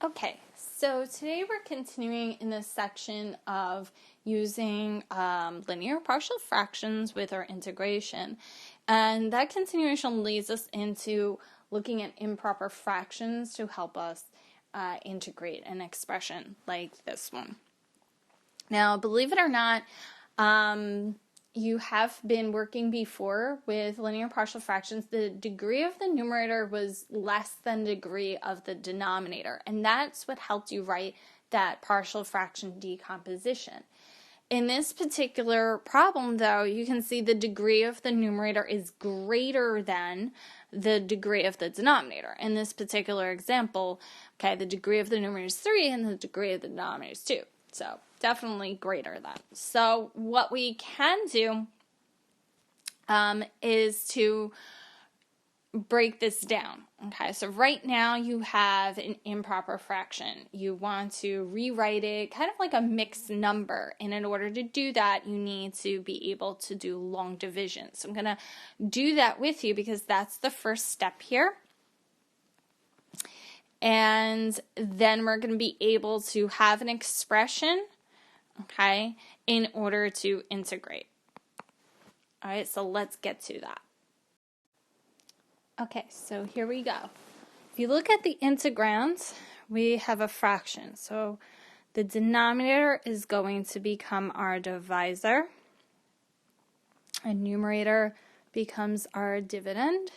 Okay, so today we're continuing in this section of using linear partial fractions with our integration. And that continuation leads us into looking at improper fractions to help us integrate an expression like this one. Now, believe it or not, you have been working before with linear partial fractions. The degree of the numerator was less than the degree of the denominator, and that's what helped you write that partial fraction decomposition. In this particular problem, though, you can see the degree of the numerator is greater than the degree of the denominator. In this particular example, okay, the degree of the numerator is 3 and the degree of the denominator is 2. So definitely greater than. So what we can do is to break this down. Okay, so right now you have an improper fraction. You want to rewrite it kind of like a mixed number. And in order to do that, you need to be able to do long division. So I'm going to do that with you because that's the first step here. And then we're going to be able to have an expression, okay, in order to integrate. All right, so let's get to that. Okay, so here we go. If you look at the integrand, we have a fraction. So the denominator is going to become our divisor. And numerator becomes our dividend.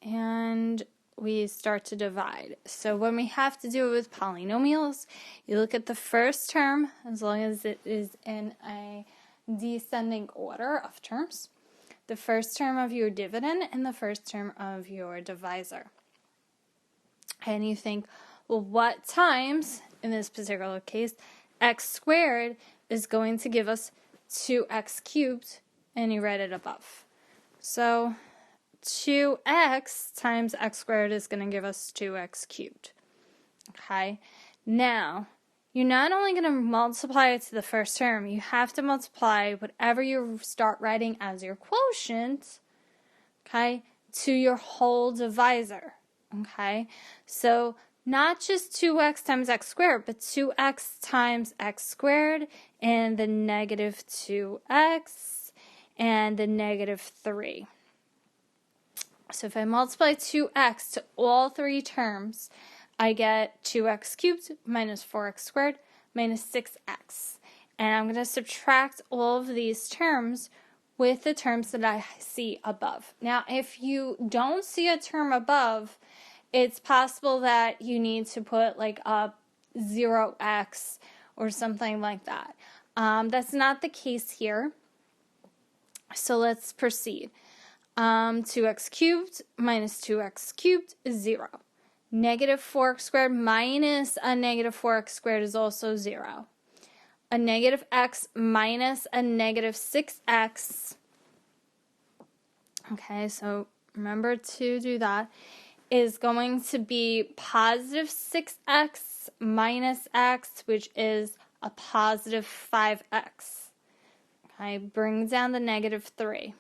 And we start to divide. So when we have to do it with polynomials, you look at the first term, as long as it is in a descending order of terms, the first term of your dividend and the first term of your divisor. And you think, well, what times, in this particular case, x squared is going to give us 2x cubed, and you write it above. So 2x times x squared is going to give us 2x cubed. Okay, now you're not only going to multiply it to the first term, you have to multiply whatever you start writing as your quotient, okay, to your whole divisor. Okay, so not just 2x times x squared, but 2x times x squared and the negative 2x and the negative 3. So if I multiply 2x to all three terms, I get 2x cubed minus 4x squared minus 6x. And I'm going to subtract all of these terms with the terms that I see above. Now, if you don't see a term above, it's possible that you need to put like a 0x or something like that. That's not the case here. So let's proceed. 2x cubed minus 2x cubed is 0. Negative 4x squared minus a negative 4x squared is also 0. A negative x minus a negative 6x. Okay, so remember to do that. Is going to be positive 6x minus x, which is a positive 5x. Okay, bring down the negative 3.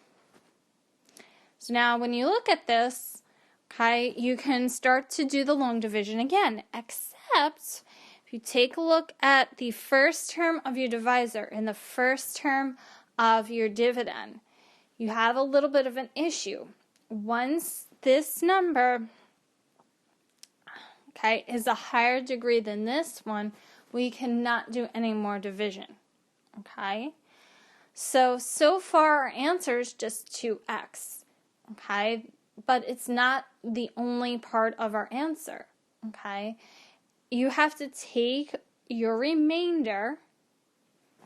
So now when you look at this, okay, you can start to do the long division again, except if you take a look at the first term of your divisor and the first term of your dividend, you have a little bit of an issue. Once this number, okay, is a higher degree than this one, we cannot do any more division, okay? So far our answer is just 2x, okay? But it's not the only part of our answer, okay? You have to take your remainder,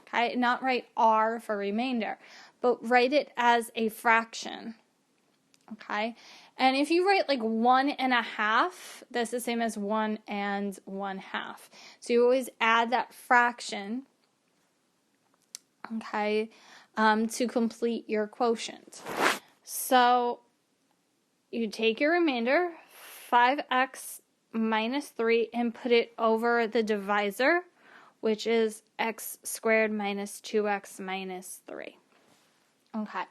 okay, not write r for remainder, but write it as a fraction, okay? And if you write like 1.5, that's the same as 1 and 1/2. So you always add that fraction, okay, to complete your quotient. So you take your remainder, 5x minus 3, and put it over the divisor, which is x squared minus 2x minus 3. Okay,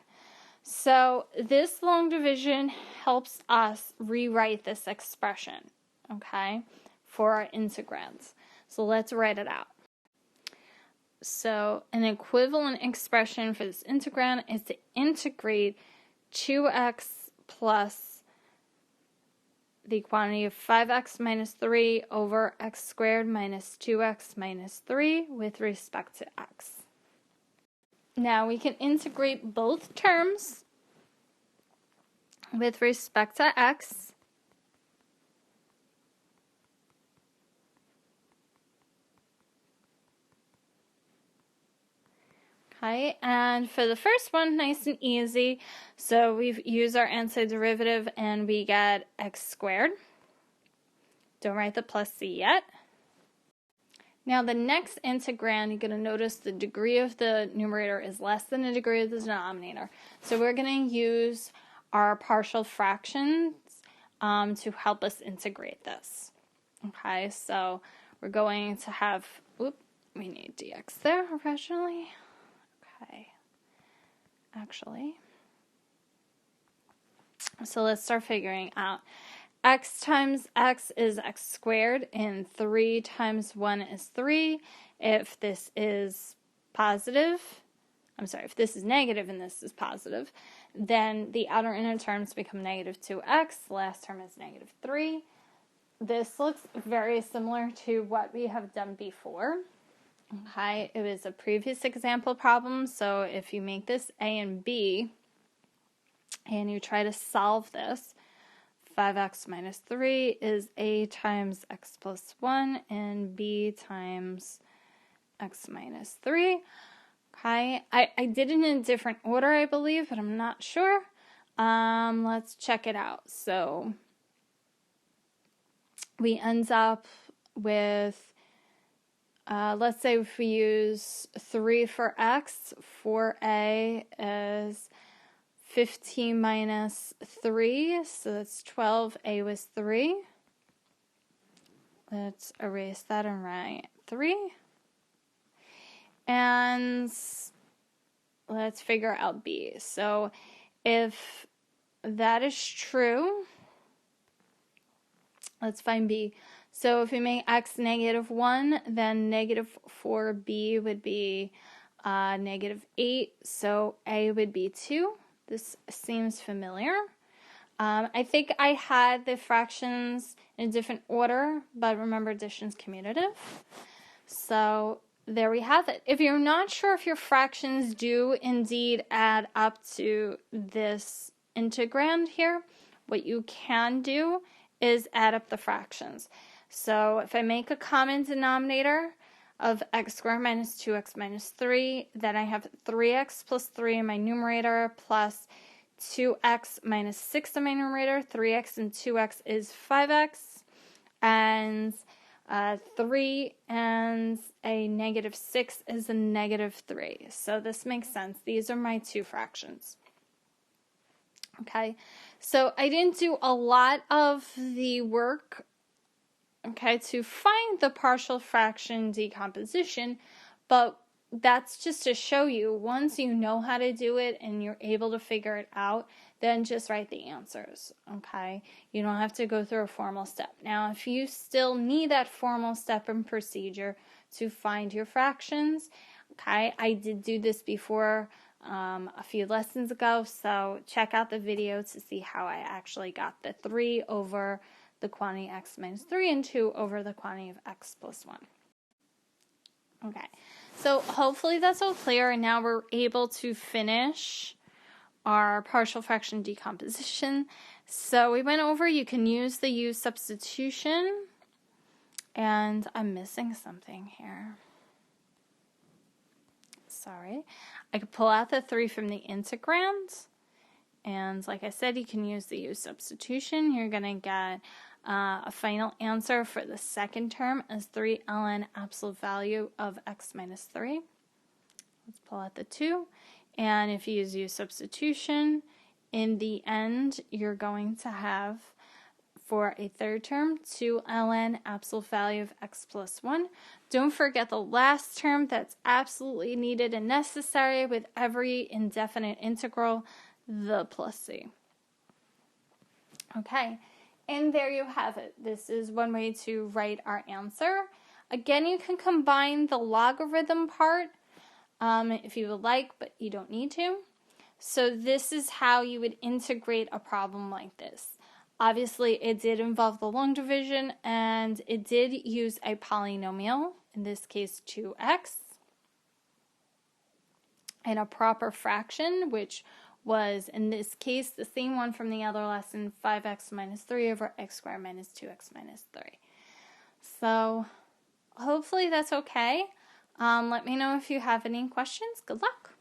So this long division helps us rewrite this expression, okay, for our integrands. So let's write it out. So an equivalent expression for this integrand is to integrate 2x plus the quantity of 5x minus 3 over x squared minus 2x minus 3 with respect to x. Now we can integrate both terms with respect to x. Okay, and for the first one, nice and easy. So we've used our antiderivative and we get x squared. Don't write the plus c yet. Now the next integrand, you're going to notice the degree of the numerator is less than the degree of the denominator. So we're going to use our partial fractions to help us integrate this. Okay, so we're going to have, we need dx there originally. Okay, actually, so let's start figuring out. X times x is x squared, and 3 times 1 is 3. If this is positive, if this is negative and this is positive, then the outer inner terms become negative 2x. The last term is negative 3. This looks very similar to what we have done before. Okay, it was a previous example problem, so if you make this a and b, and you try to solve this, 5x minus 3 is a times x plus 1, and b times x minus 3. Okay, I did it in a different order, I believe, but I'm not sure. Let's check it out. So we end up with let's say if we use 3 for x, 4a is 15 minus 3, so that's 12. A was 3. Let's erase that and write 3. And let's figure out b. So if that is true, let's find b. So if we make x negative 1, then negative 4b would be negative 8. So a would be 2. This seems familiar. I think I had the fractions in a different order, but remember addition's commutative. So there we have it. If you're not sure if your fractions do indeed add up to this integrand here, what you can do is add up the fractions. So if I make a common denominator of x squared minus 2x minus 3, then I have 3x plus 3 in my numerator plus 2x minus 6 in my numerator. 3x and 2x is 5x, and 3 and a negative 6 is a negative 3. So this makes sense. These are my two fractions. Okay, so I didn't do a lot of the work, okay, to find the partial fraction decomposition, but that's just to show you, once you know how to do it and you're able to figure it out, then just write the answers, okay? You don't have to go through a formal step. Now, if you still need that formal step and procedure to find your fractions, okay, I did do this before a few lessons ago, so check out the video to see how I actually got the 3 over the quantity x minus 3 and 2 over the quantity of x plus 1. Okay, so hopefully that's all clear, and now we're able to finish our partial fraction decomposition. So we went over, you can use the u substitution, and I'm missing something here. Sorry. I could pull out the 3 from the integrand, and like I said, you can use the u substitution. You're going to get a final answer for the second term as 3 ln absolute value of x minus 3. Let's pull out the 2. And if you use u substitution, in the end, you're going to have, for a third term, 2 ln absolute value of x plus 1. Don't forget the last term that's absolutely needed and necessary with every indefinite integral. the plus c. Okay, and there you have it. This is one way to write our answer. Again, you can combine the logarithm part if you would like, but you don't need to. So this is how you would integrate a problem like this. Obviously, it did involve the long division, and it did use a polynomial, in this case 2x, and a proper fraction, which was, in this case, the same one from the other lesson, 5x minus 3 over x squared minus 2x minus 3. So hopefully that's okay. Let me know if you have any questions. Good luck.